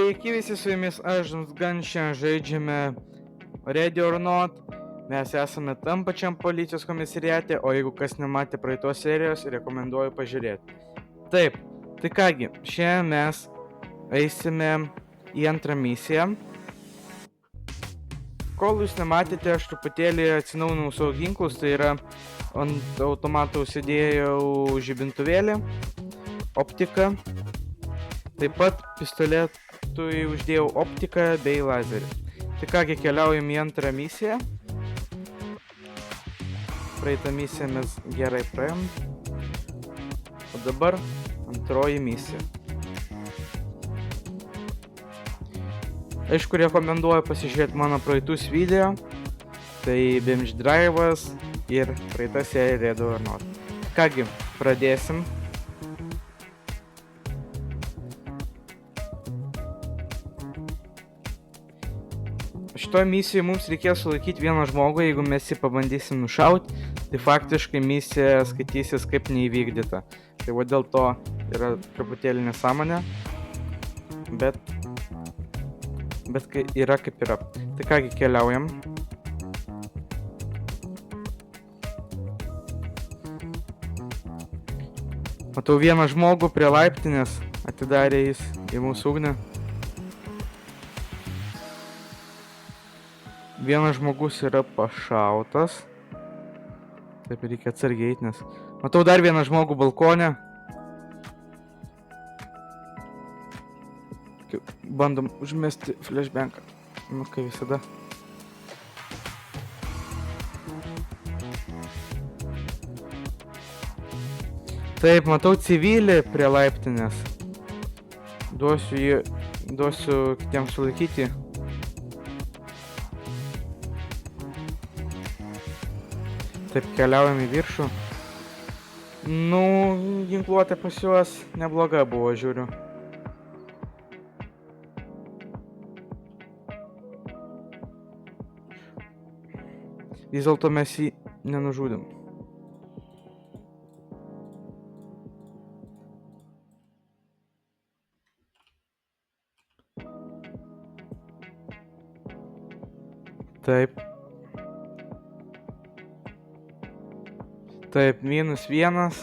Sveiki visi, su jumis aš gan šiandien žaidžiame Ready or Not. Mes esame tam pačiam policijos komisariate, o jeigu kas nematė praeitos serijos, rekomenduoju pažiūrėti. Taip, tai kągi, šiandien mes eisime į antrą misiją. Kol jūs nematėte, aš truputėlį atsinaujinau savo ginklus, tai yra ant automato užsidėjau žibintuvėlį, optiką, taip pat pistoletui uždėjau optiką bei lazerį. Tai kągi, keliaujam į antrą misiją. Praeitą misiją mes gerai praėjom. O dabar antroji misija. Aišku, rekomenduoju pasižiūrėti mano praeitus video. Tai Binge Drive'as ir praeita serija Ready or Not. Kągi, pradėsim. Šitoje misijoje mums reikės sulaikyti vieną žmogų, jeigu mes jį pabandysim nušauti, tai faktiškai misija skaitysis kaip neįvykdyta. Tai va dėl to yra truputėlį nesąmonė, bet yra kaip yra. Tai kągi, keliaujam. Matau vieną žmogų prie laiptinės, atidarė jis į mūsų ugnį. Vienas žmogus yra pašautas. Taip, reikia atsargiai eiti, nes... Matau dar vieną žmogų balkone. Bandom užmesti flashbanką. Nu, kaip visada. Taip, matau civilį prie laiptinės. Duosiu kitiems sulaikyti. Taip, keliaujam į viršų. Nu, ginkluotė pas juos nebloga buvo, žiūriu. Vis dėlto mes jį nenužudėm. Taip. Taip, -1.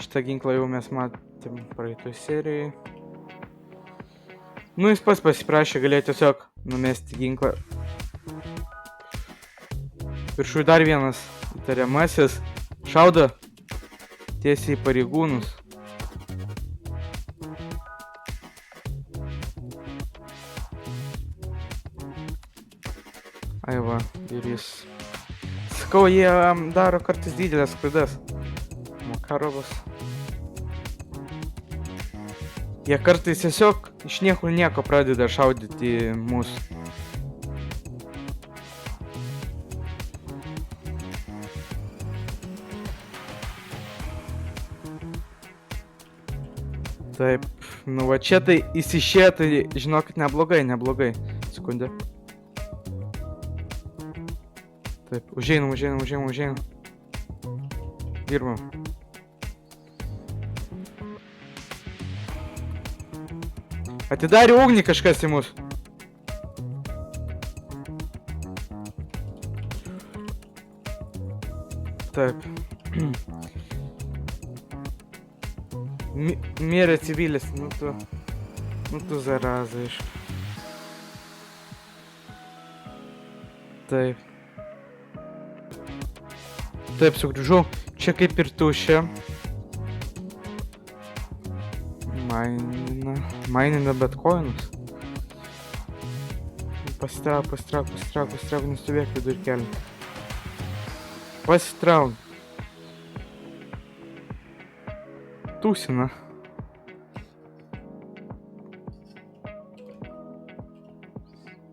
Šitą ginklą jau mes matėm praeitoj serijai. Nu, jis pats pasiprašė, galėjo tiesiog numesti ginklą. Viršui dar vienas įtariamasis. Šaudo tiesiai į pareigūnus. Ai va, ir jis... Sakau, jie daro kartais didelės klaidas. Makarovas. Jie kartais tiesiog iš niekur nieko pradeda šaudyti mūsų. Taip, nu va čia tai įsišė, tai žinokit, neblogai. Sekundė. Taip, užeinam. Dirbam. Atidarė ugnį kažkas į mus. Taip. Mirė civilis, nu tu zaraza iš. Taip. Taip, sugrįžau. Čia kaip ir tuščia. Mainina bitkoinus. Pasitrauk, nestovėk vidur kelio. Pasitrauk. Tūsina.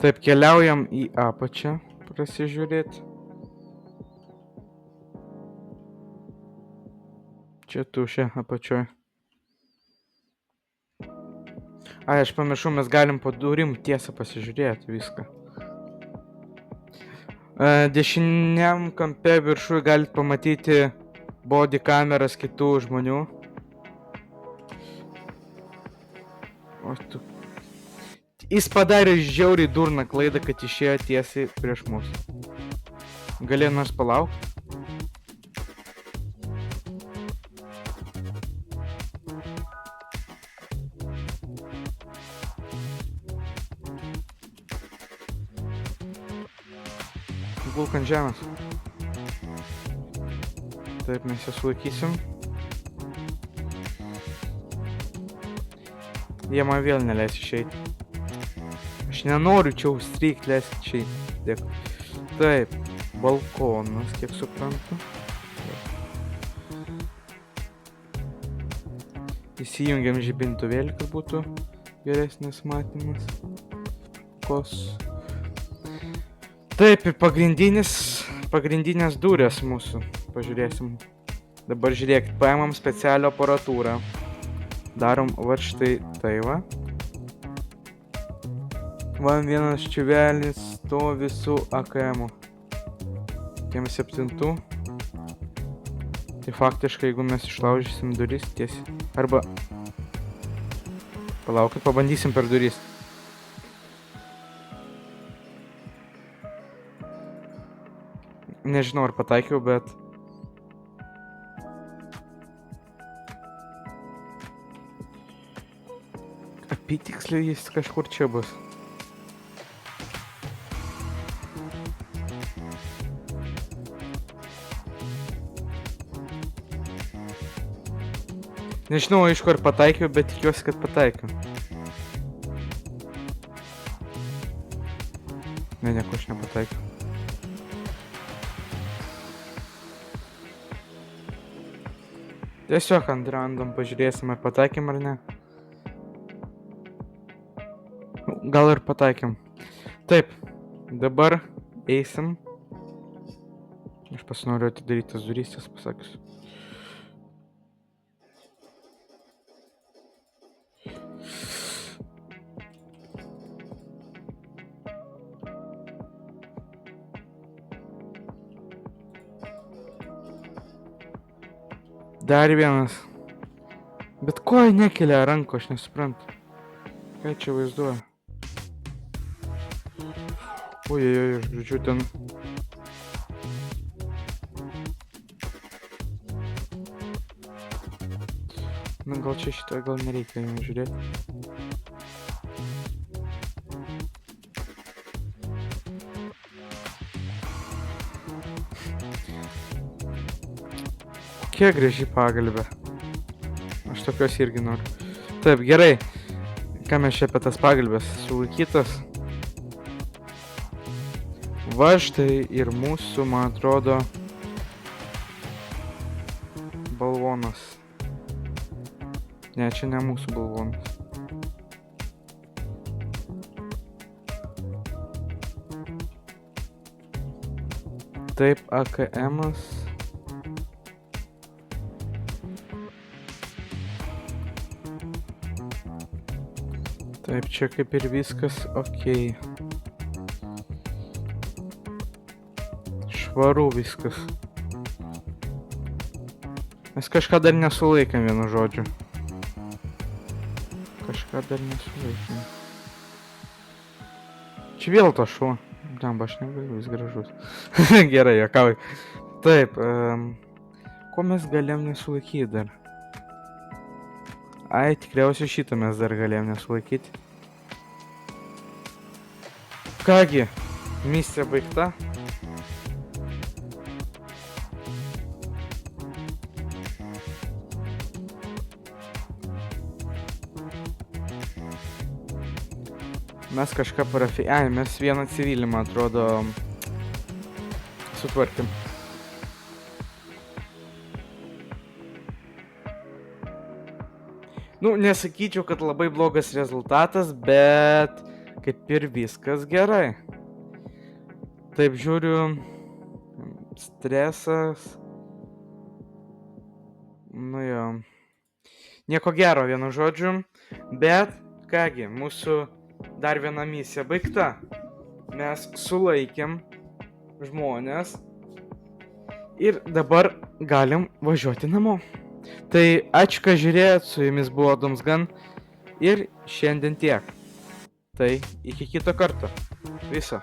Taip, keliaujam į apačią prasižiūrėti. Čia tuščia apačioj. Ai, aš pamiršau, mes galim po durim tiesą pasižiūrėti viską. Dešiniam kampe viršui galite pamatyti body kameras kitų žmonių. O tu Jis padarė žiauriai durną klaidą, kad išėjo tiesiai prieš mus. Galėjo nors palaukti? Gulk ant žemės. Taip, mes ją sulaikysim. Jie man vėl neleis išeiti. Aš nenoriu čia užstrykti, leiskit išeiti. Dėkui. Taip, balkonas, kiek suprantu. Įsijungiam žibintuvėlį, kad būtų geresnis matymas. Taip, ir pagrindinės durės mūsų. Pažiūrėsim. Dabar žiūrėkit, paimam specialią aparatūrą. Darom va štai tai va. Van vienas čiuvelis stovi su AKM-u. Kiem 7. Tai faktiškai, jeigu mes išlaužysim duris tiesiai. Arba... Palaukit, pabandysim per duris. Nežinau, ar pataikiau, bet... Apytiksliai jis kažkur čia bus. Nežinau, aišku, ar pataikiau, bet tikiuosi, kad pataikiau. Ne, nieko aš nepataikiau. Tiesiog ant random pažiūrėsim, ar pataikėm ar ne. Gal ir pataikėm. Taip, dabar eisim. Aš pasinoriu atidaryti tas duris, jas pasakysiu. Dar vienas. Bet ko jie nekelia ranko, aš nesuprantu. Ką čia vaizduoja? Ojojoj, žodžiu, ten... Na, gal čia šitą, gal nereikia žiūrėti. Kokia graži pagalbė. Aš tokios irgi noriu. Taip, gerai. Ką mes čia apie tas pagalbės? Sulaikytas. Va štai ir mūsų, man atrodo, balvonas. Ne, čia ne mūsų balvonas. Taip, AKM-as. Taip, čia kaip ir viskas okei. Švaru viskas. Mes kažką dar nesulaikėm, vienu žodžiu. Kažką dar nesulaikėm. Čia vėl to šuo. Damba, aš negaliu, vis gražus. Gerai, juokauju. Taip, ko mes galėjom nesulaikyti dar? Ai, tikriausiai šitą mes dar galėjom nesulaikyti. Kągi, misija baigta. Mes kažką Ai, mes vieną civilį, man atrodo, sutvarkėm. Nu, nesakyčiau, kad labai blogas rezultatas, bet kaip ir viskas gerai. Taip žiūriu, stresas. Nu jo. Nieko gero, vienu žodžiu, bet kągi, mūsų dar viena misija baigta. Mes sulaikėm žmonės ir dabar galim važiuoti namo. Tai ačiū, kad žiūrėjot, su jumis buvo Domsgan ir šiandien tiek. Tai iki kito karto. Viso.